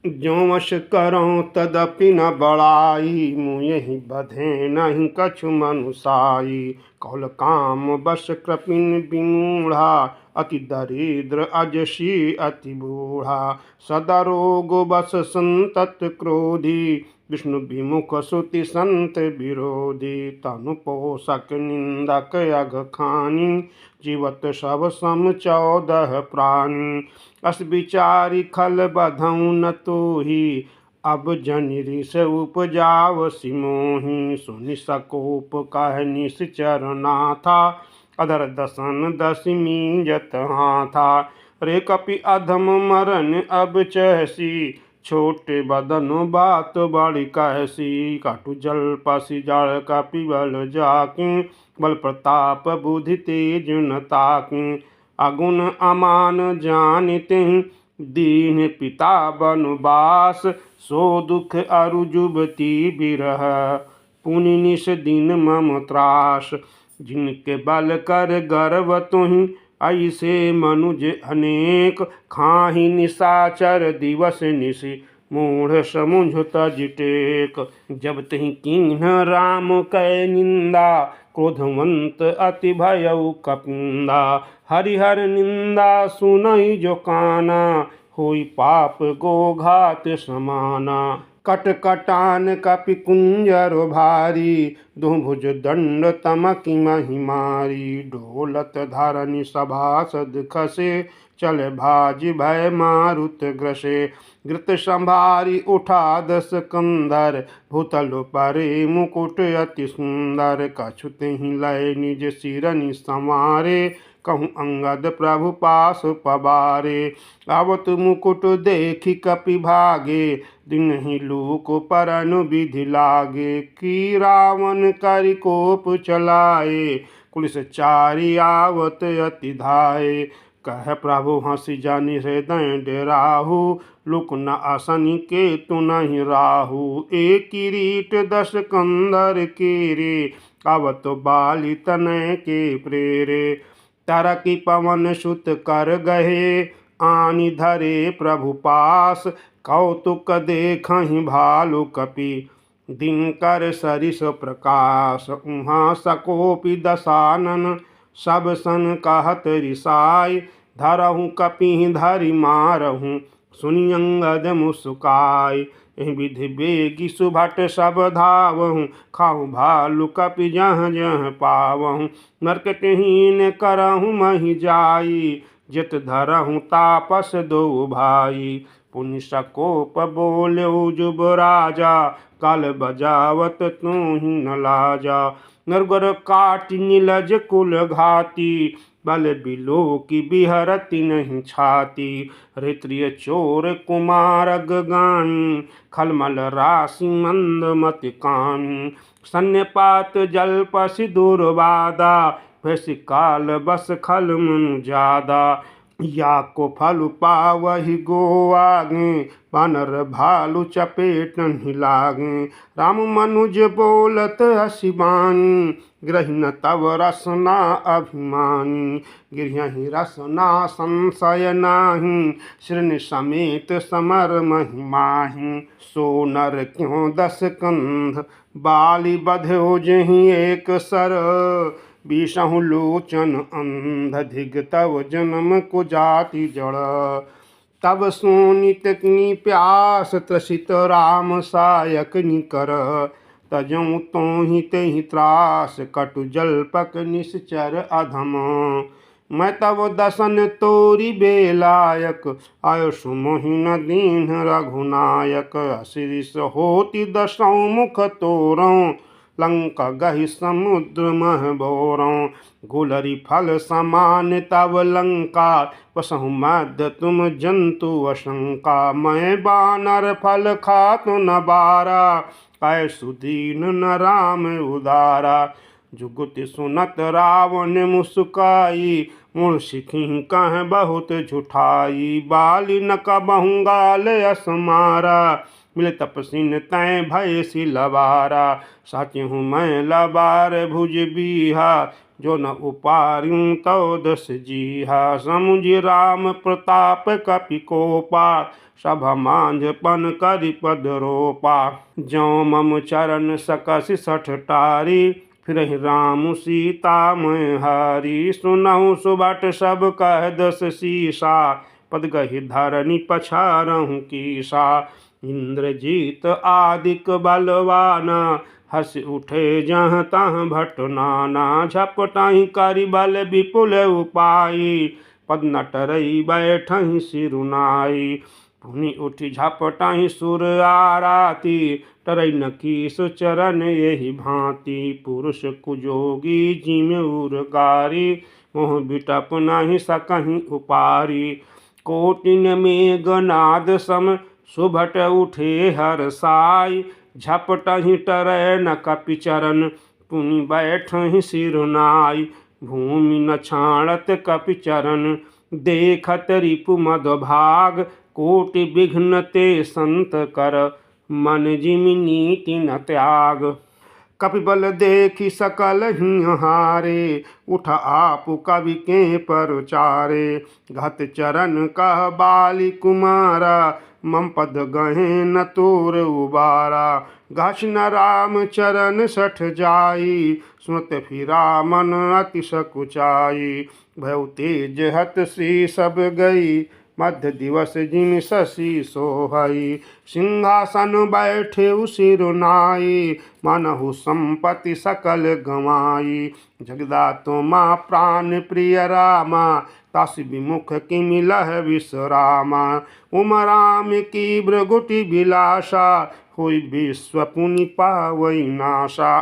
ज्यों वश करऊँ तदपि न बड़ाई, मुँहि बधे नहीं कछु मनुसाई। कौल काम बस कृपिन विमूढ़ा, अति दरिद्र अजसी अति बूढ़ा। सदा रोग बस संतत क्रोधी, विष्णु विमुख सुति संत विरोधी। तनु पोषक निंदक अघ खानी, जीवत सब सम 14 प्राणी। अस विचारी खल बधऊँ न तोहि, अब जनि रिस उपजाव सिमोहि। सुनि सकोप कह निश्चर नाथा, अधर दसन दसमी जत हाथा। रे कपि अधम मरन अब चहसी, छोटे बदन बात बड़ी कहसी। काटु जल पसी जल कपि बल जाकी, बल प्रताप बुद्धि तेज न ताकी। अगुण अमान जानिते दीन पिता बनवास, सो दुख अरु जुबती बिरह। पुनि निस दिन मम त्रास, जिनके बल कर गर्व तुहि। ऐसे मनुज अनेक, खाहि निशाचर दिवस निशि। मूढ़ समुझ तज टेक, जब तहि कीन्ह राम कै निंदा। क्रोधवंत अति भयउ कपिंदा, हरिहर निंदा सुनई जो काना। होई पाप गो घात समाना। कटकटान कपि कुंजर भारी, दुभुज दंड तमकि महिमारी। ढोलत धरनि सभासद खसे, चल भाज भय मारुत ग्रसे। घृत संभारी उठा 10 कंधर, भूतल परे मुकुट अति सुंदर। कछु तेहि लय निज सिरनि संवारे, कहूँ अंगद प्रभु पास पबारे। आवत मुकुट देखि कपि भागे, दिनहि लूक परनु विधि लागे। की रावण करि कोप चलाए, कुलिस चारि आवत अति धाये। कह प्रभु हंसी जानि हृदय डेराहु, लुक न आसनि केतु नहीं राहु। एक किरीट 10 कंधर केरे, आवत बाली तनय के प्रेरे। तरकी पवन सुत कर गहे, आनि धरे प्रभु पास। कौतुक देखहि भालु कपि, दिनकर सरिस प्रकाश। उहाँ सकोपि दशानन, सब सन कहत रिसाई। धरहु कपि धरि मारहु, सुनि अंगद मुस्काई। एहि विधि बेगी सुभट सब धावहु, खाहु भालु कपि जहाँ जहाँ पावहु। नरकटहीन करहु महि जाई, जित धरहु तापस दो भाई। पुनि सकोप बोल्यो जुब राजा, काल बजावत तूहि न लाजा। नरगर काटि नीलज कुल घाती, बल बिलोकि बिहरति नहीं छाती। हृत्रिय चोर कुमार अगगामी, खलमल राशि मंद मति कामी। सन्यपात जलपसि दुर्वादा, भैसि काल बस खल मनु जादा। या को फल पावहि गो आगे, बानर भालु चपेटहि लागे। राम मनुज बोलत हसि बानी, ग्रहिन तव रसना अभिमानी। गिरहि रसना संशय नाही, श्रृण समेत समर महिमाहि। सो नर क्यों 10 कंध, बाली बध्यो जहि एक सर। बीसहु लोचन अंध, धिग तव जन्म को जाति जड़। तब सोनित की प्यास, त्रसित राम सायक निकर। तजऊँ तोहि तेहि त्रास, कटु जल्पक निश्चर अधम। मैं तब दसन तोरि बेलायक, आयो सुमोहि न दीन रघुनायक। असिरिस होति 10 मुख तोरऊँ, लंका गहि समुद्र मह बोरऊँ। गुलरी फल समान तब लंका, वसहु मध्य तुम जंतु अशंका। मैं बानर फल खातु न बारा, आय सुदीन न राम उदारा। जुगुति सुनत रावण मुस्काई, मुड़ सिखी कह बहुत झुठाई। बाली न कबहु गाल यस मारा, मिले तपसिन तय भय सि लबारा। साचहु मैं लबार भुज बीहा, जो न उपार्यूं तो दस जीहा। समुझ राम प्रताप कपि कोपा, सब मांझपन करि पद रोपा। ज्यों मम चरण सकस सठ टारी, फिरहि राम सीता मैं हारी। सुनहु सुबट सब कह दस सीसा, पद गहि धरनी पछारहु कीसा। इंद्रजीत आदिक बलवाना, हर्ष उठे जहाँ तहाँ भट नाना। झपटाहि करि बल विपुल उपाई, पद न टरई बैठहि सिरुनाई। पुनि उठि झपटाहि सुर आराती, टरई न कीसु चरण यही भांति। पुरुष कुजोगी जिम उर्गारी, मोह बिटप नहि सकहि उपारी। कोटिन मेघनाद सम सुभट उठे हर्षाई, झपटहि टरै न कपि चरण, पुनि बैठहि सिरुनाई। भूमि न छाड़त कपि चरण, देखत रिपु मद भाग। कोटि विघ्न ते संत कर, मन जिमि नीति न त्याग। कपि बल देखि सकल हिं हारे, उठ आपु कवि के परचारे। घत चरण कह बाली कुमारा, मम पद गहे न तोर उबारा। घस न राम चरण सठ जाई, सुनत फिरा मन अति सकुचाई। भयउ तेज हत श्री सब गई, मध्य दिवस जिमि शशि सोहई। सिंहासन बैठे सिरुनाई, मनहु संपत्ति सकल गंवाई। जगदातो माँ प्राण प्रिय रामा, तासि विमुख किमि लह विश्रामा। उम राम की भृगुटि बिलासा, होई विश्व पुनि पावई नासा।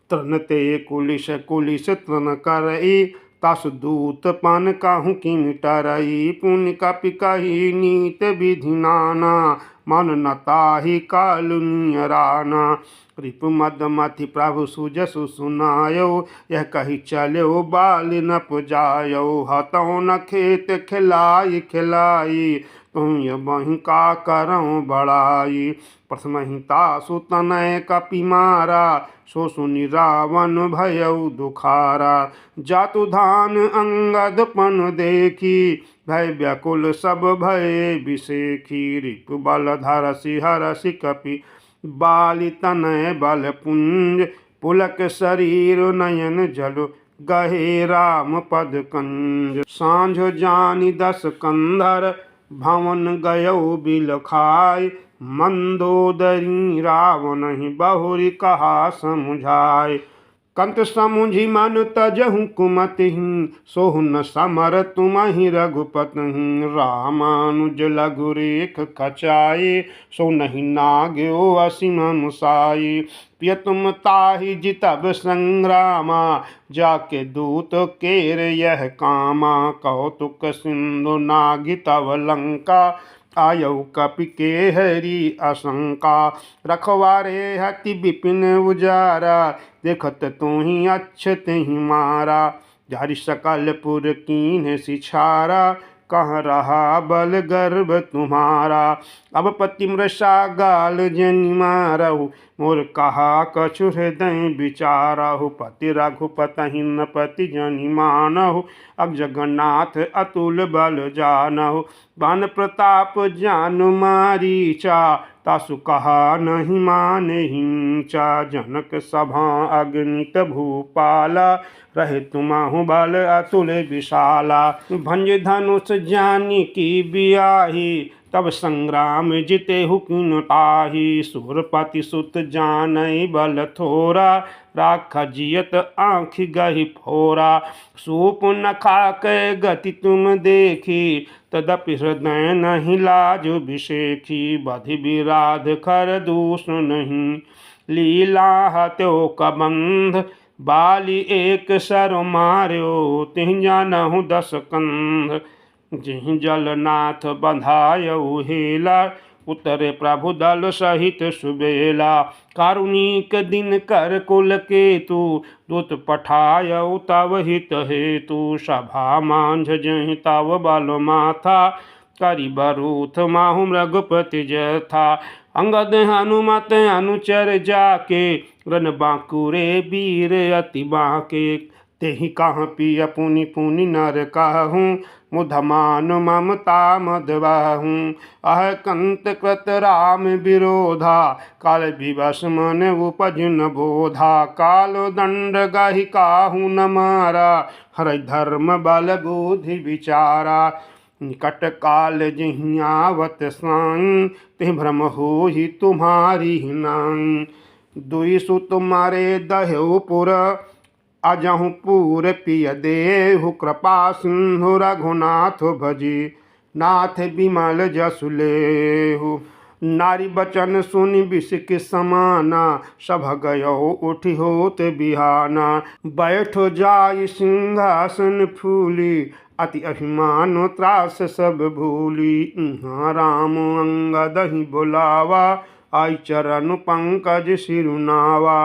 तृण ते कुलिश कुलिश तृण करई, तासु दूत पन कहूँ किमि टरई। पुनि कपि कही नीत विधि नाना, मन न ताहि कालु नियराना। रिपु मद मथि प्रभु सुजसु सुनायो, यह कही चलो बाल न पुजायो। हतौ न खेत खिलाई खिलाई, तुम बहि का करऊँ बड़ाई। प्रथमहि तासु तनय कपि मारा, सो सुनि रावण भयउ दुखारा। जातु धान अंगद पन देखी, भय व्याकुल सब भय बिसेखी। रिपु बल धरसि हरसि कपि, बाली तनय बल पुंज। पुलक शरीर नयन जल, गहे राम पद कंज। सांझ जानि दस कंधर, भवन गयो बिल खाय। मंदोदरी रावण बहुरी कहा समुझाय। कंत समुझि मन तजहु कुमति, सोहु न समर तुमहि रघुपति। रामानुज लघु रेख खचाए, सो नहीं नाग्यो असीम मुसाई। पिय तुम ताहि जितब संग्रामा, जाके दूत केर यह कामा। कौतुक सिंधु नागि तव लंका, आयौ कपि के हरि आशंका। रखवारे हति विपिन उजारा, देखत तुहि अक्षत ही मारा। झारि सकल पुर कीन्ह सिछारा, कहाँ रहा बल गर्भ तुम्हारा। अब पति मृषा गाल जनि मारहु, मोर कहा कछु हृदय विचारहु। पति रघुपति न पति जनि मानहु, अब जगन्नाथ अतुल बल जानहु। बान प्रताप जानु मारीचा, तासु कहा नहीं माने हिंचा। जनक सभा अगणित भूपाला, रहे तुम्हु बल अतुल विशाला। भंज धनुष जानकी बियाही, तब संग्राम जितेहु किन ताहि। सुरपति सुत जानई बल थोरा, राख जियत आँखि गहि फोरा। सूप न खाके गति तुम देखी, तदपि हृदय नहीं लाजु बिसेखी। बधि विराध खर दूष नहीं, लीला हत्यो कबंध। बाली एक सर मार्यो, तिहि जानहु दस कंध। जिहि जलनाथ बंधायउ हेला, उतरे प्रभु दल सहित सुबेला। कारुणिक दिन कर कुल केतु, दूत पठायउ तव हित हेतु। सभा मांझ जहि तव बल माथा, करि बरूथ माहु रघुपति जथा। अंगद हनुमत अनुचर जाके, रन बांकुरे वीर अति बांके। तेहि कहाँ पिय पुनि पुनि नर कहूँ, मुधमान ममता मदवाहूँ। अह कंत कृत राम विरोधा, काल विवश मन उपज न बोधा। काल दंड गहि काहू न मारा, हरै धर्म बल बुद्धि विचारा। निकट काल जहि आवत साई, ते भ्रम होहि तुम्हारी नाई। दुई सुत मारे दह्यु पुर, अजहु पूर पिय देहु। कृपा सिंधु रघुनाथ भजी, नाथ बिमल जसु लेहु। नारी बचन सुनि बिसिक समाना, सभ गयो उठि होत बिहाना। बैठो जाय सिंहासन फूली, अति अभिमान त्रास सब भूली। इहाँ राम अंगद ही बुलावा, आई चरण पंकज सिरुनावा।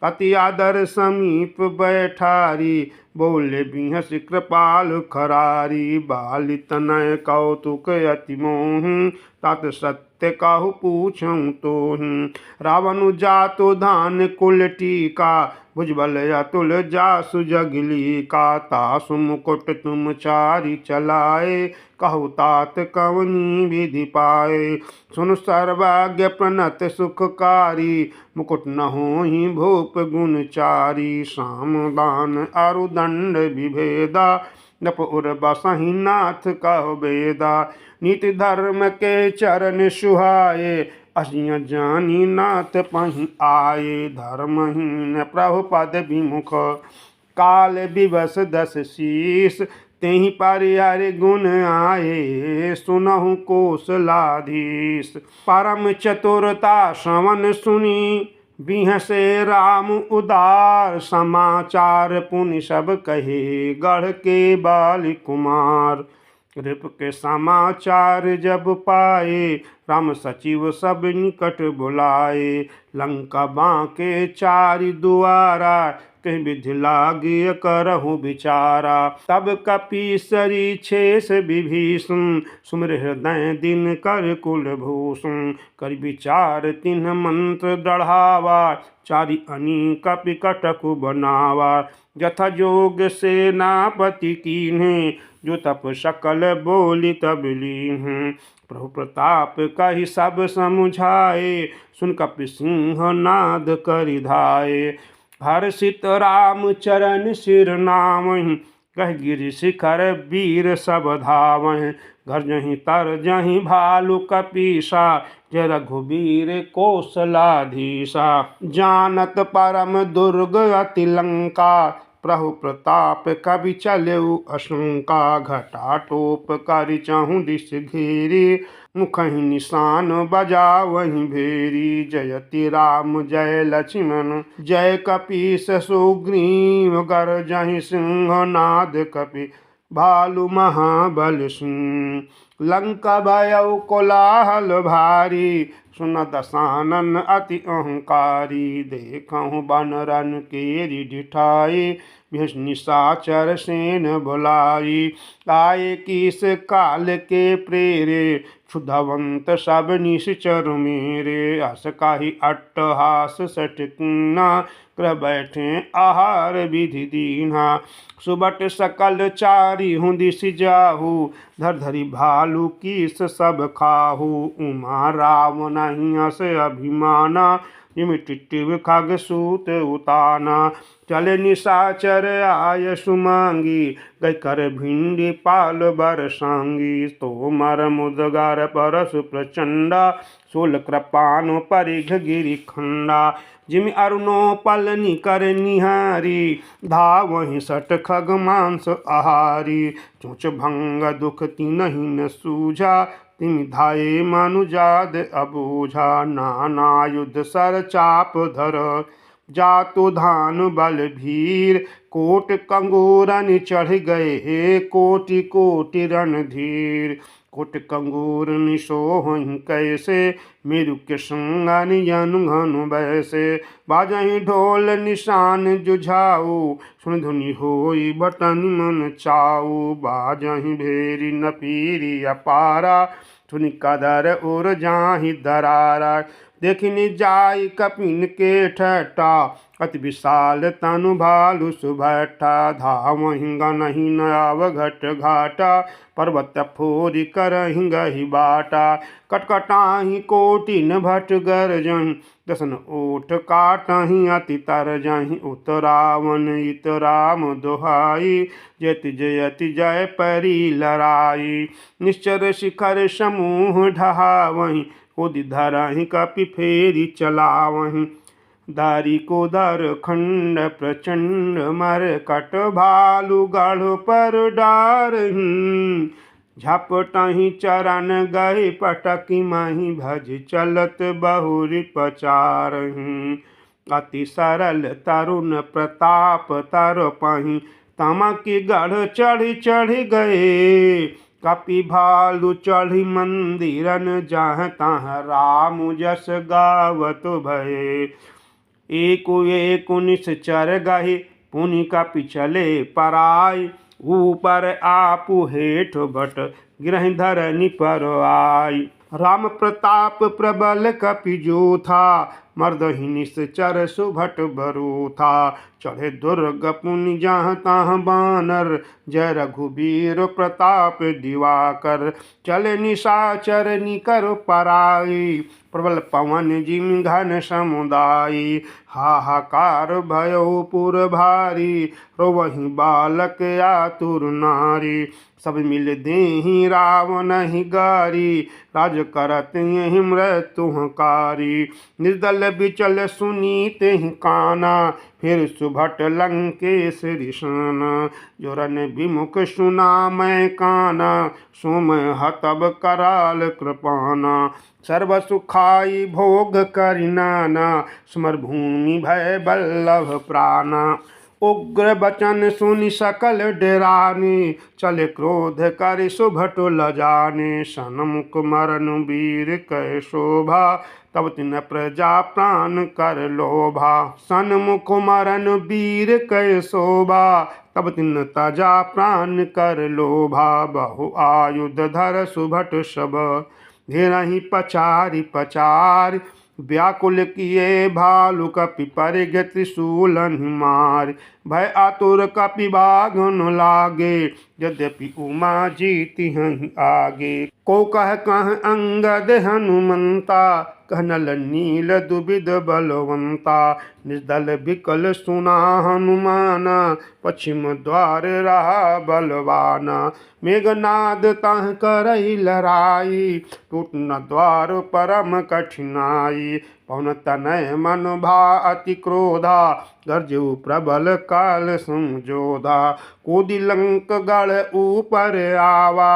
अति आदर समीप बैठारी, बोले बिहस कृपाल खरारी। बाली तनय कौतुक अति मोहि, तात सत्य कहु पूछऊँ तोहि। रावण जातो धान कुल टीका, भुजबल अतुल जासु जगली का। तासु मुकुट तुम चारि चलाए, कहु तात कवनी विधि पाए। सुन सर्वज्ञ प्रणत सुखकारी, मुकुट न होहि भूप गुणचारी। साम दान अरु दंड विभेदा, नप उर बसहि नाथ कहो बेदा। नीति धर्म के चरण सुहाए, असिय जानी नाथ पहि आए। धर्महीन प्रभु पद विमुख, काल विवश दस शीस। तेहि परिहर गुण आए, सुनहु कौशलाधीश। परम चतुरता श्रवण सुनी, बिहसे राम उदार। समाचार पुनि सब कहे, गढ़ के बाल कुमार। रिप के समाचार जब पाए, राम सचिव सब निकट बुलाए। लंका बांके चारि दुआरा, कह विधि लागिय करहु विचारा। तब कपीसरी शेष विभीषण, सुमिर हृदय दिन कर कुलभूषण। कर विचार तिन्ह मंत्र दृढ़ावा, चारि अनी कपि कटकु बनावा। यथा जोग सेनापति कीन्हे, जो तप सकल बोली तब लीन्हे। प्रभु प्रताप कहि सब समुझाए, सुन कपि सिंह नाद करि धाये। हर्षित राम चरण सिर नामहि, कह गिरि शिखर वीर सब धावहि। घर जहीं तर जहीं भालु कपीसा, जय रघुबीर कौशलाधीसा। जानत परम दुर्ग अति लंका, प्रभु प्रताप कबि चलेउ आशंका। घटा टोप करि चहुँ दिस घेरी, मुखहि निशान बजावहि भेरी। जयति राम जय लक्ष्मण, जय कपीस सुग्रीव। गरजहि सिंहनाद कपि, भालु महाबल सिंह। लंका भयउ कोलाहल भारी, सुन दसानन अति अहंकारी। देखहु बनरन केरि ढिठाई, भेष निशाचर सेन बुलाई। आए किस काल के प्रेरे, क्षुधवंत सब निश्चर मेरे। अस काहि अट्टहास सठ कीना, ग्रह बैठे आहार विधि दीन्हा। सुबट सकल चारि दिस जाहू, धर धरि भालु कीस सब खाहू। उमा रावण अस अभिमाना, जिमि टिटिव खग सूत उताना। चले निशाचर आय सुमांगी, गै कर भिंडी पाल बरसांगी। तोमर मुदगर परसु प्रचंडा, शूल कृपानु परिघ गिरि खंडा। जिमि अरुणो पल निकर निहारी, धावहि सट खग मांस आहारी। चोच भंग दुख तिनहि न सूझा, तिमि धाये मनुजाद अबूझा। नाना युध सर चाप धर, जातु धानु बल भीर। कोट कंगूरन चढ़ गए, कोटि कोटि रणधीर। कोट कंगूर निशोहहि कैसे, मेरु के संगन जनु घनु बैसे। बाजहि ढोल निशान जुझाऊ, सुन धुनि होई बटन मन चाऊ। बाजहि भेरी नपीरी अपारा, सुनि कदर उर जाहि दरारा। देखिनि जाय कपिन के ठट्टा अति विशाल तनु भालु सुभट्टा धावहि गनहि नयाव घट घाटा पर्वत फोरि करहि गहि बाटा कटकटाहि कोटिन भट गरजहि दसन ओठ काटहि अति तरजहि उत रावण इत राम दुहाई जयति जयति जय परि लड़ाई निश्चर शिखर समूह ढहावहि उदि धरहि कपि फेरि चलावहि दारी को दर खंड प्रचंड मर कट भालु गढ़ पर डारहि झपटहि चरण गए पटकि मही भज चलत बहुरि पचारहि अति सरल तरुण प्रताप तरपहि तमकि गढ़ चढ़ि चढ़ि गए कपि भालु चढ़ि मंदिरन जहाँ तहाँ राम जस गावत भये एको एको निश्चर गहि पुनि कपि चले पराय ऊपर आपु हेठ बट गिरहि धरनि पर आय राम प्रताप प्रबल कपि जो था मर्दहि निश्चर सुभट बरो था चढ़े दुर्ग पुनि जहाँ तहाँ बानर जय रघुबीर प्रताप दिवाकर चले निशाचर निकर पराई प्रबल पवन जिम घन समुदाय हाहाकार भयो पुर भारी रोवहि बालक आतुर नारी सब मिल देहि रावण ही गारी राज करत यहि मृत्युकारी निर्दल बिचल सुनी तेहि काना फिर सुभट लंकेश ऋषाना जोरन विमुख सुना मैं काना सोम हतब कराल कृपाना सर्व सुखाई भोग करिनाना स्मर भूमि भय बल्लभ प्राणा उग्र बचन सुनि सकल डेराने चले क्रोध कर सुभट लजाने सनमुख मरन वीर कै शोभा तब तिन प्रजा प्राण कर लोभा सनमुख मरन वीर कै शोभा तब तिन तजा प्राण कर लोभा बहु आयुध धर सुभट सब धेरहि पचारि पचारि व्याकुल किए भालु कपि परिग त्रिशूलन मार भय आतुर कपि बाघन लागे यद्यपि उमा जीति हहीं आगे को कह अंगद हनुमंता कहनल नील दुबिद बलवंता निर्दल बिकल सुना हनुमाना पश्चिम द्वार रहा बलवाना मेघनाद तह करई लड़ाई टूट न द्वार परम कठिनाई पवन तनय मन भा अति क्रोधा गर्जु प्रबल काल संजोधा कोदि लंक गढ़ ऊपर आवा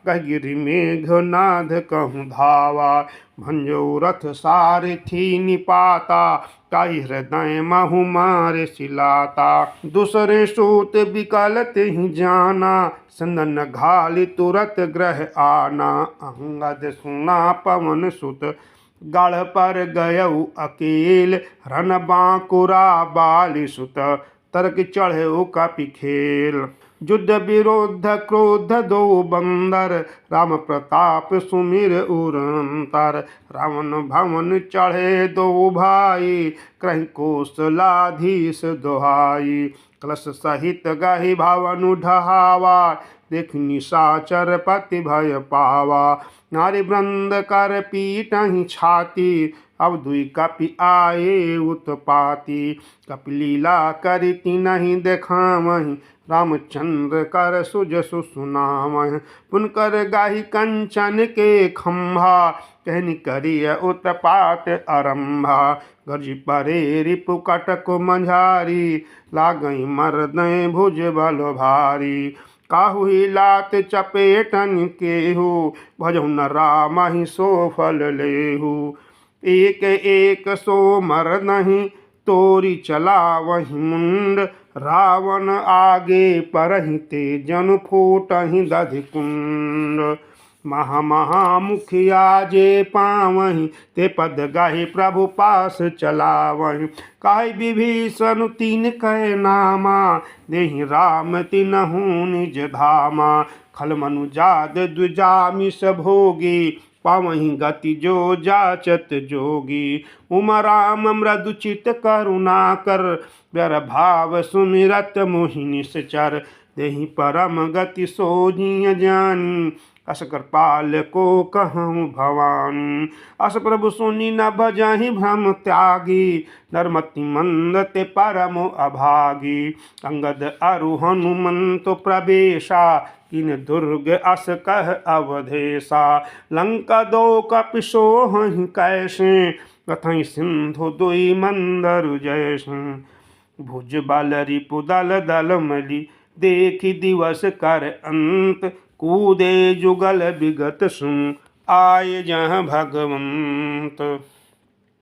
गहिरि मेघनाद कहूँ धावा भंजो रथ सारथी निपाता काई हृदय महु मारे सिलाता दूसरे सूत बिकल तेहि जाना संदन घाली तुरत ग्रह आना अंगद सुना पवन सुत गढ़ पर गयऊ अकेल रन बांकुरा बाली सुत तर्क चढ़े कपि खेल युद्ध विरोध क्रोध दो बंदर राम प्रताप सुमिर उरंतर रावण भवन चढ़े दो भाई क्रहि कौशलाधीश दोहाई कलश सहित गहि भवन ढहावा देख निशाचर पति भय पावा नारी वृंद कर पीटहि छाती अब दुई कपि आए उत्पाती कपिलीला करि तिनहि देखामहि रामचंद्र कर सुजसु सुनामहि पुनकर गाहि कंचन के खंभा कहनि करिय उत्पात आरंभा गरजी परे रिपु कटक मंझारी लागई मर्दय भुज बल भारी काहू ही लात चपेटन केहू भजहु न राम ही सो फल लेहू एक एक सो मर नहीं तोरी चला वही मुंड रावण आगे परहि ते जन फूटहि दधि कुंड महामुखिया जे पावहि ते पद गाहि प्रभु पास चलावहि काहि विभीषण तीन कै नामा देहि राम तिनहु निज धामा खल मनुजाद द्विजामिष भोगी पावहीं गति जो जाचत जोगी। उमा राम मृदुचित करुणा कर, व्यर भाव सुमिरत मोहिनी निश्चर। देहि परम गति सोजिय जानी, अस कृपाल को कहूँ भवानी। अस प्रभु सुनि न भजहि भ्रम त्यागी, नरमति मंद ते परम अभागी। अंगद अरु हनुमंत प्रवेशा, किन दुर्ग अस कह अवधेशा। लंका दो कपिशोहि कैसे, कथई सिंधु दुई मंदरु जैसे। भुज बल रिपु दल दल मलि, देखि दिवस कर अंत। कूदे जुगल विगत सुन, आए जहाँ भगवंत।